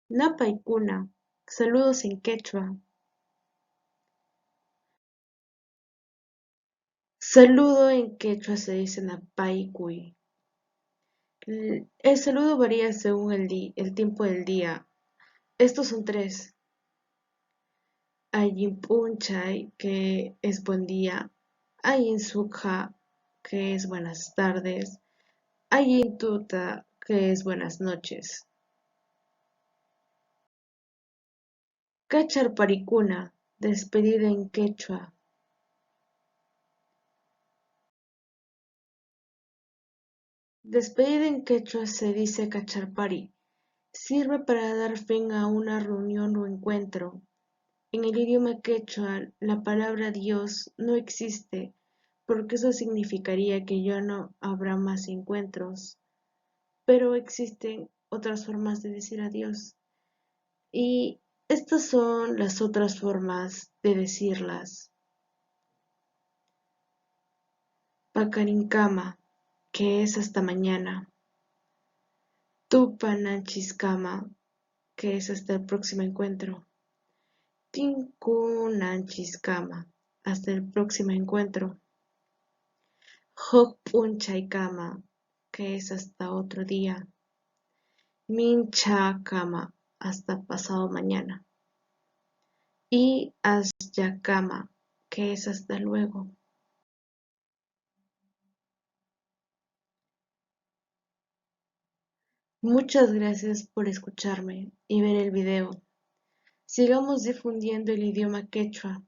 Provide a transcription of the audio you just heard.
Napaikuna, saludos en quechua. Saludo en quechua se dice napaikui. El saludo varía según el tiempo del día. Estos son tres. Ayimpunchay, que es buen día. Ayinsukha, que es buenas tardes. Ayintuta, que es buenas noches. Cacharparicuna, despedida en quechua. Despedida en quechua se dice cacharpari. Sirve para dar fin a una reunión o encuentro. En el idioma quechua, la palabra Dios no existe, porque eso significaría que ya no habrá más encuentros. Pero existen otras formas de decir adiós. Y estas son las otras formas de decirlas. Pacarincama, que es hasta mañana. Tupananchiscama, que es hasta el próximo encuentro. Tinkunanchiscama, hasta el próximo encuentro. Hokpunchaykama, que es hasta otro día. Minchakama, hasta pasado mañana. Y Asyakama, que es hasta luego. Muchas gracias por escucharme y ver el video. Sigamos difundiendo el idioma quechua.